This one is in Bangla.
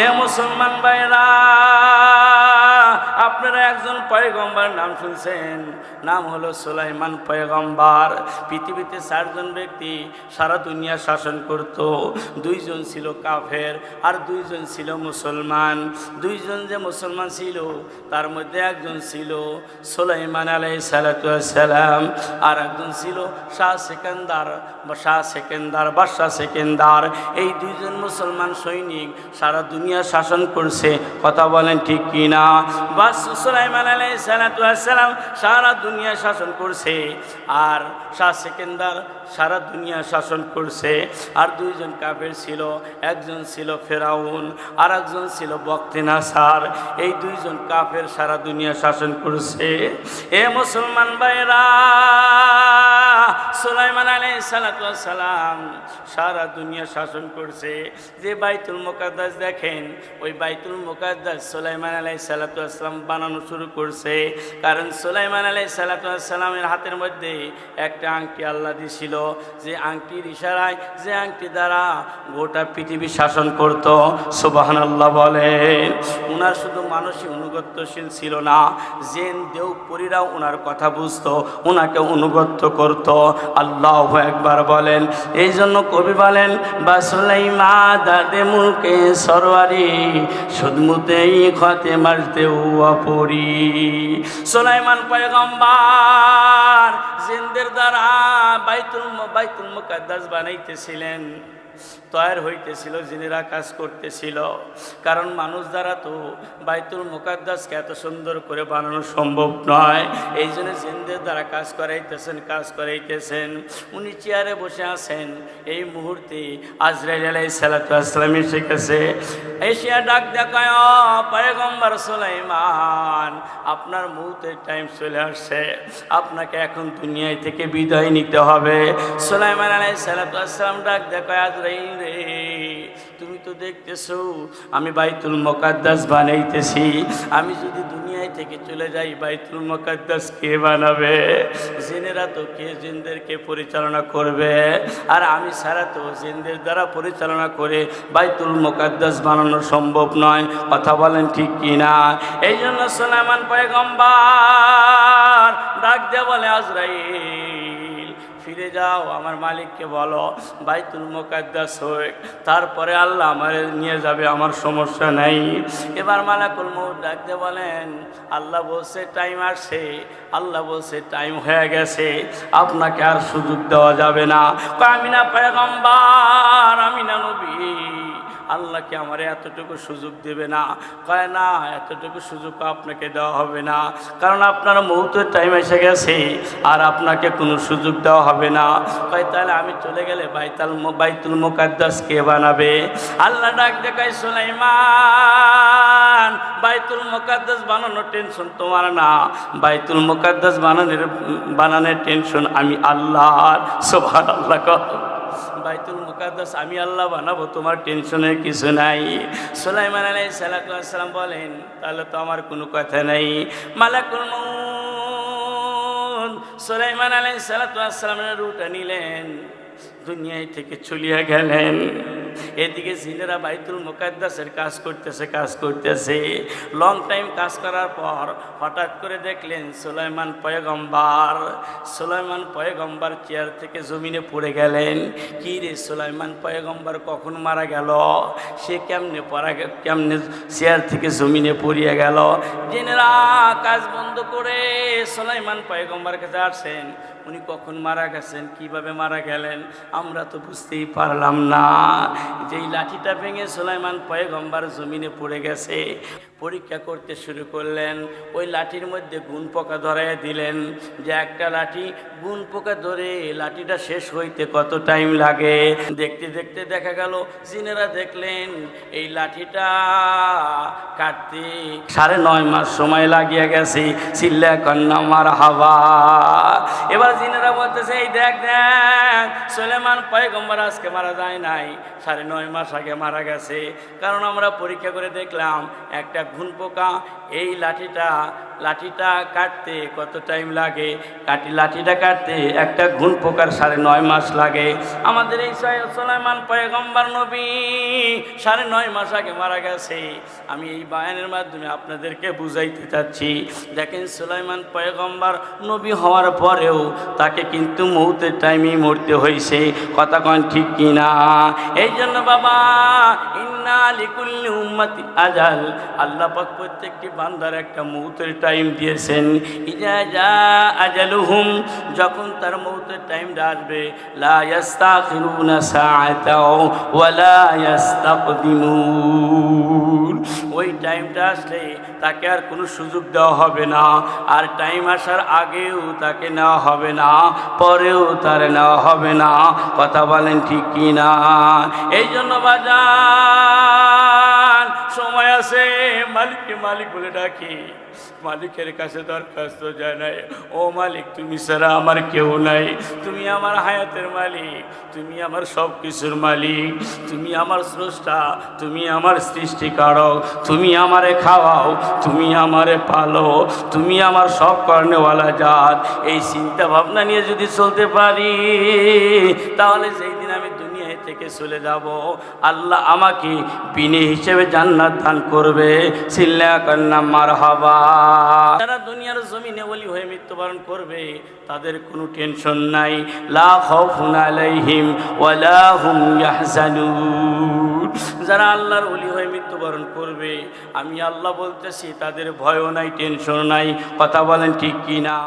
এ মুসলমান ভাইরা, আপনারা একজন পয়গম্বর নাম শুনছেন, নাম হলো সুলাইমান পয়গম্বর। পৃথিবীতে 4 জন ব্যক্তি সারা দুনিয়া শাসন করত। 2 জন ছিল কাফের আর 2 জন ছিল মুসলমান। 2 জন যে মুসলমান ছিল তার মধ্যে একজন ছিল সুলাইমান আলাইহিস সালাতু ওয়াস সালাম, আর একজন ছিল শাহ সেকেন্দার বাদশাহ সেকেন্দার। এই 2 জন মুসলমান সৈনিক সারা দুনিয়া শাসন করছে। কথা বলেন ঠিক কিনা? সুলাইমান আলাইহিস সালাতু ওয়াস সালাম সারা দুনিয়া শাসন করছে, আর শাহ সেকেন্দার সারা দুনিয়া শাসন করছে। আর 2 জন কাফের ছিল, একজন ছিল ফেরাউন আর একজন ছিল বখতে নাসার। এই 2 জন কাফের সারা দুনিয়া শাসন করছে। এ মুসলমান ভাইরা, সুলাইমান আলাইহিস সালাতু ওয়াস সালাম সারা দুনিয়া শাসন করছে। যে বাইতুল মুকাদ্দাস দেখেন, ওই বাইতুল মুকাদ্দাস সুলাইমান আলাইহিস সালাতু ওয়াস সালাম বানানো শুরু করছে। কারণ সুলাইমান আলাইহিস সালাতু ওয়াস সালামের হাতের মধ্যে একটা আংটি আল্লাহ দিয়েছিল, যে আংটির ইশারায়, যে আংটি দ্বারা গোটা পৃথিবী শাসন করত। সুবহানাল্লাহ বলেন। উনার শুধু মানুষই অনুগত্যশীল ছিল না, জেন দেওপরীরাও উনার কথা বুঝতো, উনাকে অনুগত্য করত। আল্লাহু আকবার বলেন। এই জন্য কবি বলেন, বা সুলাইমা দাদে মুলকে সরওয়ারি সুদমুতেই খতে মারতে পড়ি। সুলাইমান পয়গম্বর জিনদের দ্বারা বাইতুল মুকাদ্দাস বানাইতেছিলেন, তৈরি হইতেছিল, জিনেরা কাজ করতেছিল। কারণ মানুষ দ্বারা তো বাইতুল মুকাদ্দাসকে এত সুন্দর করে বানানো সম্ভব নয়। এই জন্য জিনদের দ্বারা কাজ করাইতেছেন। উনি চেয়ারে বসে আছেন। এই মুহূর্তে আজরাইল আলাইহিস সালাতু ওয়াস সালাম এসে গেছে। এশিয়া ডাক দেখায়, পয়গম্বর সুলাইমান, আপনার মৌতের টাইম চলে আসছে, আপনাকে এখন দুনিয়ায় থেকে বিদায় নিতে হবে। সুলাইমান আলাইহিস সালাতু ওয়াস সালাম ডাক দেখায়, আজরাইল রে, তুমি তো দেখতেছো আমি বাইতুল মুকাদ্দাস বানাইতেছি, আমি যদি দুনিয়ায় থেকে চলে যাই বাইতুল মুকাদ্দাস কে বানাবে? জিনেরা তো জিনদেরকে পরিচালনা করবে, আর আমি ছাড়া তো জিনদের দ্বারা পরিচালনা করে বাইতুল মুকাদ্দাস বানানো সম্ভব নয়। কথা বলেন ঠিক কিনা? এই জন্য সুলাইমান পয়গম্বর ডাক দিয়ে বলে, আজরাইল ফিরে যাও, আমার মালিককে বলো বাইতুল মুকাদ্দাস হোক, তারপরে আল্লাহ আমার নিয়ে যাবে, আমার সমস্যা নাই। এবার মালাকুল মউত ডাকতে বলেন, আল্লাহ বলছে টাইম আসছে, আল্লাহ বলছে টাইম হয়ে গেছে, আপনাকে আর সুযোগ দেওয়া যাবে না। আমি না পয়গম্বর, আমি না নবী, আল্লাহকে আমার এতটুকু সুযোগ দেবে না। কয় না, এতটুকু সুযোগ আপনাকে দেওয়া হবে না, কারণ আপনার মৌতের টাইম এসে গেছে, আর আপনাকে কোনো সুযোগ দেওয়া হবে না। কয় তাহলে আমি চলে গেলে বাইতুল মুকাদ্দাস কে বানাবে? আল্লাহ ডাক দেখায়, সুলাইমান, বাইতুল মুকাদ্দাস বানানোর টেনশন তোমার না, বাইতুল মুকাদ্দাস বানানোর টেনশন আমি আল্লাহর। সুবহানাল্লাহ। বাইতুল মুকাদ্দাস আমি আল্লাহ বানাবো, তোমার টেনশনের কিছু নাই। সুলাইমান আলাইহিস সালাতু ওয়াস সালাম বলেন, তাহলে তো আমার কোনো কথা নাই। মালাকুল মউত সুলাইমান আলাইহিস সালাতু ওয়াস সালামের রূহটা নিলেন, দুনিয়ায় থেকে চলিয়া গেলেন। এদিকে জিনেরা বাইতুল মুকাদ্দাসের কাজ করতেছে। লং টাইম কাজ করার পর হঠাৎ করে দেখলেন সুলাইমান পয়গম্বর চেয়ার থেকে জমিনে পড়ে গেলেন। কি রে, সুলাইমান পয়গম্বর কখন মারা গেল? সে কেমনে চেয়ার থেকে জমিনে পড়িয়া গেল? জিনেরা কাজ বন্ধ করে সুলাইমান পয়গম্বর কাছে আসেন, উনি কখন মারা গেছেন, কিভাবে মারা গেলেন আমরা তো বুঝতেই পারলাম না। যেই লাঠিটা ভেঙে সুলাইমান পয়গম্বর জমিনে পড়ে গেছে, পরীক্ষা করতে শুরু করলেন। ওই লাঠির মধ্যে গুণ পোকা ধরাইয়া দিলেন, যে একটা লাঠি গুণ পোকা ধরে লাঠিটা শেষ হইতে কত টাইম লাগে। দেখতে দেখতে দেখা গেল, জিনেরা দেখলেন এই লাঠিটা কাটতে 9.5 মাস সময় লাগিয়ে গেছে। চিল্লা কন্যা মারহাবা। এবার জিনেরা বলতেছে এই দেখ দেখ সুলাইমান পয়গম্বর আজকে মারা যায় নাই, 9.5 মাস আগে মারা গেছে। কারণ আমরা পরীক্ষা করে দেখলাম একটা ঘুন পোকা এই লাঠিটা কাটতে কত টাইম লাগে, লাঠিটা কাটতে একটা ঘুন পোকার 9.5 মাস লাগে। আমাদের এই সুলাইমান পয়গম্বর নবী 9.5 মাস আগে মারা গেছে। আমি এই বায়ানের মাধ্যমে আপনাদেরকে বুঝাইতে চাচ্ছি, দেখেন সুলাইমান পয়গম্বর নবী হওয়ার পরেও তাকে কিন্তু মৌতের টাইমেই মরতে হয়েছে। কথা কন ঠিক কিনা? এই জন্য বাবা ইন্না লিকুল্লি উম্মতি আজাল, আল্লাহ পাক প্রত্যেকটি বান্দার একটা মৌতের টাইম দিয়েছেন। ইজা জা আজালুহুম, যখন তার মৌতের টাইমটা আসবে, লা ইস্তাখিরুনা সাআতাও ওয়া লা ইস্তাকদিমুন, ওই টাইমটা আসলে তাকে আর কোনো সুযোগ দেওয়া হবে না, আর টাইম আসার আগেও তাকে নেওয়া হবে না, পরেও তার নেওয়া হবে না। কথা বলেন ঠিক কি না? এই জন্য বাজান সময় আছে মালিককে মালিক বলে ডাকি, মালিকের কাছে দরখাস্ত জানাই, ও মালিক তুমি ছাড়া আমার কেউ নাই, তুমি আমার হায়াতের মালিক, তুমি আমার সব কিছুর মালিক, তুমি আমার স্রষ্টা, তুমি আমার সৃষ্টিকারক, তুমি আমারে খাওয়াও, তুমি আমারে পালো, তুমি আমার সব কর্নেওয়ালা জাত। এই চিন্তা ভাবনা নিয়ে যদি চলতে পারি, তাহলে সেই দিন আমি দুনিয়া থেকে চলে যাব, আল্লাহ আমাকে বিনে হিসেবে জান্নাত দান করবে। সিল্লা কান্না মারহাবা। যারা দুনিয়ার জমিনে ওলি হয়ে মৃত্যুবরণ করবে তাদের কোনো টেনশন নাই, লা খাউফুন আলাইহিম ওয়ালা হুম ইয়াহজানুন। যারা আল্লাহর ওলি হয়ে মৃত্যুবরণ করবে, আমি আল্লাহ বলতেছি তাদের ভয়ও নাই, টেনশন নাই। কথা বলেন ঠিক কি না?